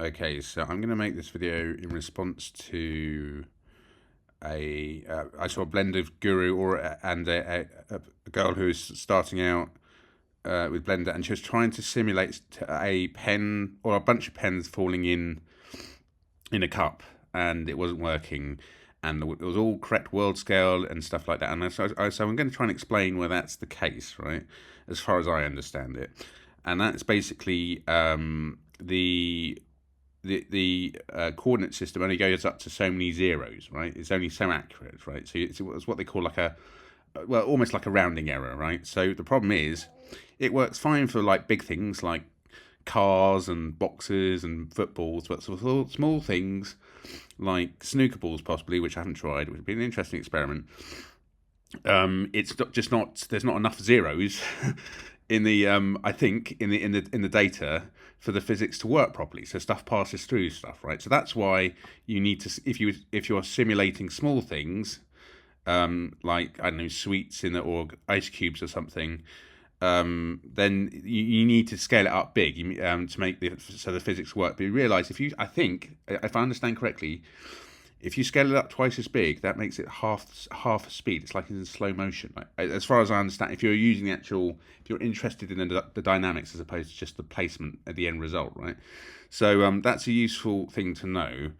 Okay, so I'm going to make this video in response to I saw a Blender guru and a girl who's starting out with Blender, and she was trying to simulate a pen or a bunch of pens falling in a cup, and it wasn't working, and it was all correct world scale and stuff like that. And so I'm going to try and explain where that's the case, right? As far as I understand it, and that's basically the coordinate system only goes up to so many zeros, right? It's only so accurate, right? So it's what they call like almost like a rounding error, right? So the problem is, it works fine for like big things like cars and boxes and footballs, but for small things like snooker balls, possibly, which I haven't tried, which would be an interesting experiment. It's just not. There's not enough zeros in the I think in the data for the physics to work properly. So stuff passes through stuff, right? So that's why you need to if you're simulating small things, like I don't know, sweets or ice cubes or something. Then you need to scale it up big to make the physics work. But you realise I think if I understand correctly, if you scale it up twice as big, that makes it half speed. It's like in slow motion. Like, as far as I understand, if you're using if you're interested in the dynamics as opposed to just the placement at the end result, right? So that's a useful thing to know.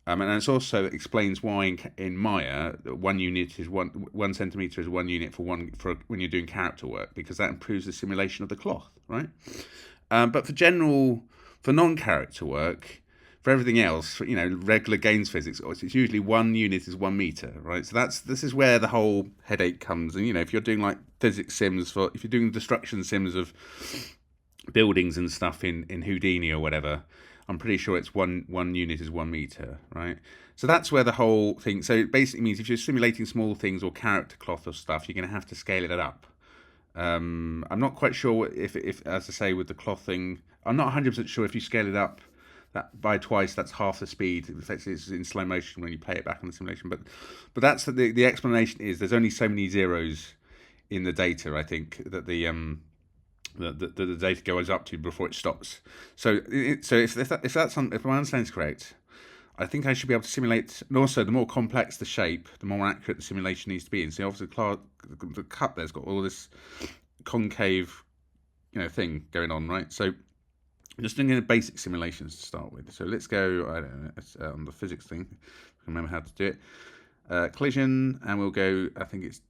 And it also explains why in Maya 1 unit is 1 centimeter is 1 unit for when you're doing character work, because that improves the simulation of the cloth, right? But for non-character work, for everything else, for, regular games physics, it's usually 1 unit is 1 meter, right? So this is where the whole headache comes. And if you're doing like physics sims if you're doing destruction sims of buildings and stuff in Houdini or whatever, I'm pretty sure it's one unit is 1 meter, right? So that's where the whole thing. So it basically means if you're simulating small things or character cloth or stuff, you're going to have to scale it up. I'm not quite sure if, as I say, with the cloth thing, I'm not 100% sure if you scale it up that by twice, that's half the speed. Effectively, it's in slow motion when you play it back on the simulation. But that's the explanation is there's only so many zeros in the data. I think that the data goes up to before it stops. So if my understanding is correct, I think I should be able to simulate. And also, the more complex the shape, the more accurate the simulation needs to be. And so obviously, the cup there's got all this concave, thing going on, right? So I'm just doing basic simulations to start with. So let's go. I don't know, on the physics thing. Remember how to do it. Collision, and we'll go. I think it's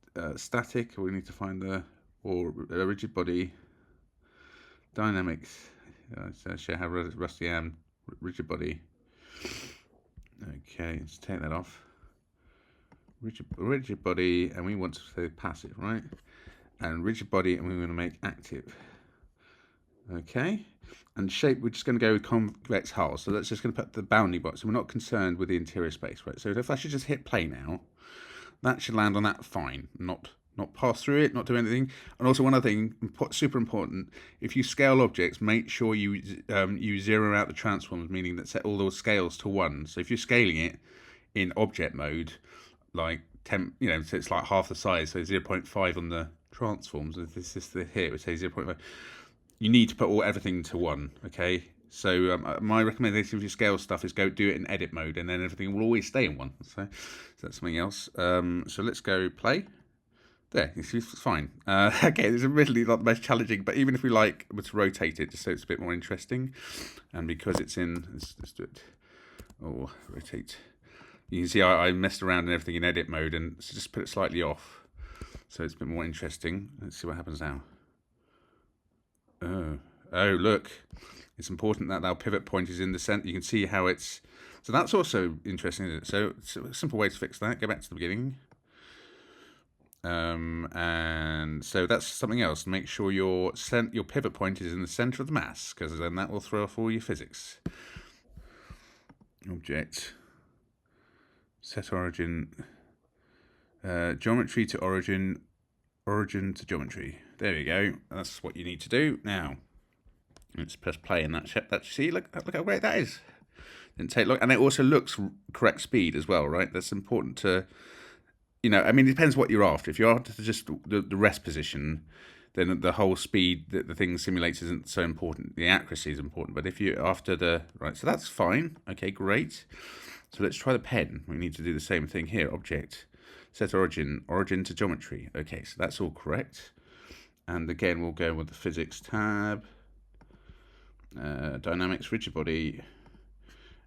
static. We need to find or rigid body. Dynamics. Show how rusty I am. Rigid body. Okay, let's take that off. Rigid body, and we want to say passive, right? And rigid body, and we want to make active. Okay, and shape, we're just going to go with convex hull. So that's just going to put the bounding box. And we're not concerned with the interior space, right? So if I should just hit play now, that should land on that fine, not pass through it, not do anything. And also one other thing, super important, if you scale objects, make sure you zero out the transforms, meaning that set all those scales to 1. So if you're scaling it in object mode, like 10, so it's like half the size, so 0.5 on the transforms. If this is here, it would say 0.5. You need to put everything to 1, okay? So my recommendation if you scale stuff is go do it in edit mode, and then everything will always stay in 1. So that's something else. So let's go play. There, it's fine. Okay, it's admittedly not the most challenging, but even if we like to rotate it just so it's a bit more interesting, and because it's in, let's do it. Oh, rotate. You can see I messed around and everything in edit mode, and so just put it slightly off, so it's a bit more interesting. Let's see what happens now. Oh, look, it's important that our pivot point is in the center. You can see how it's. So that's also interesting, isn't it? So it's a simple way to fix that. Go back to the beginning. And so that's something else. Make sure your pivot point is in the center of the mass, because then that will throw off all your physics. Object. Set origin. Geometry to origin. Origin to geometry. There you go. That's what you need to do. Now, let's press play in that. See, look how great that is. Didn't take long, and it also looks correct speed as well, right? That's important to. It depends what you're after. If you're after just the rest position, then the whole speed that the thing simulates isn't so important. The accuracy is important. But if you after the right, so that's fine. Okay, great. So let's try the pen. We need to do the same thing here. Object, set origin to geometry. Okay, so that's all correct. And again, we'll go with the physics tab, dynamics, rigid body,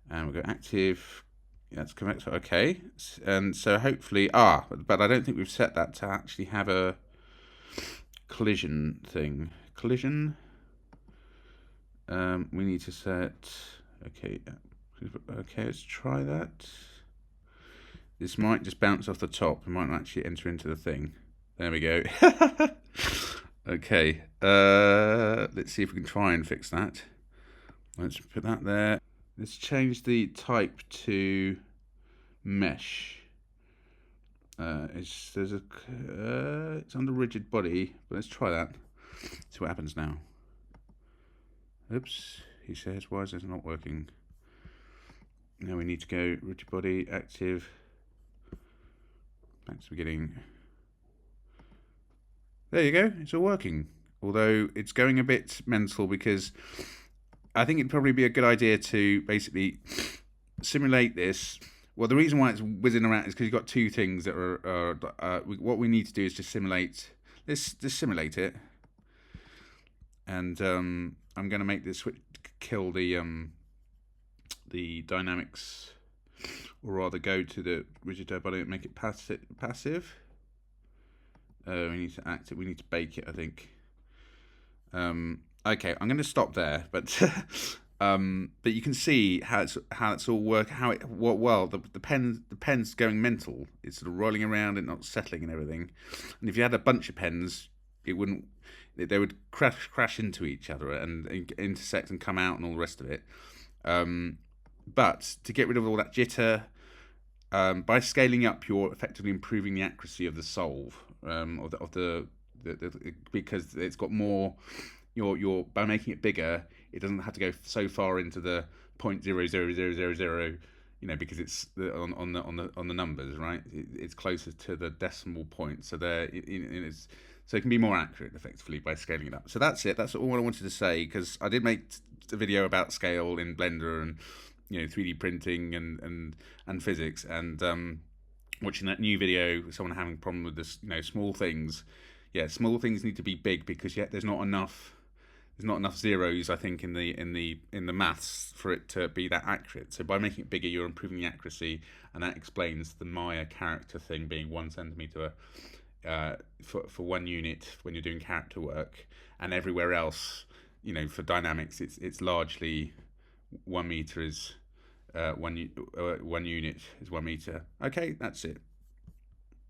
and we'll go active. Yeah, that's correct. Okay, and so hopefully, but I don't think we've set that to actually have a collision thing. Collision. We need to set. Okay. Okay, let's try that. This might just bounce off the top. It might not actually enter into the thing. There we go. Okay. Let's see if we can try and fix that. Let's put that there. Let's change the type to mesh. It's under rigid body, but let's try that. See what happens now. Oops, he says, why is this not working? Now we need to go rigid body, active, back to the beginning. There you go, it's all working. Although it's going a bit mental because I think it'd probably be a good idea to basically simulate this. Well, the reason why it's whizzing around is because you've got two things that are what we need to do is just simulate. Let's just simulate it. And I'm going to make this switch, kill the dynamics, or rather go to the rigid body and make it passive. We need to act it. We need to bake it, I think. Okay, I'm going to stop there, but you can see how it's all work. The pen's going mental. It's sort of rolling around and not settling and everything. And if you had a bunch of pens, it wouldn't. They would crash into each other and intersect and come out and all the rest of it. But to get rid of all that jitter, by scaling up, you're effectively improving the accuracy of the solve because it's got more. You're by making it bigger, it doesn't have to go so far into the 0.00000. Because it's on the numbers, right? It's closer to the decimal point, so so it can be more accurate effectively by scaling it up. So that's it. That's all I wanted to say, because I did make a video about scale in Blender and 3D printing and physics, and watching that new video, someone having a problem with this, small things. Yeah, small things need to be big because there's not enough zeros, I think, in the maths for it to be that accurate. So by making it bigger, you're improving the accuracy, and that explains the Maya character thing being 1 centimeter for 1 unit when you're doing character work, and everywhere else, for dynamics, it's largely 1 meter is 1 unit is 1 meter. Okay, that's it.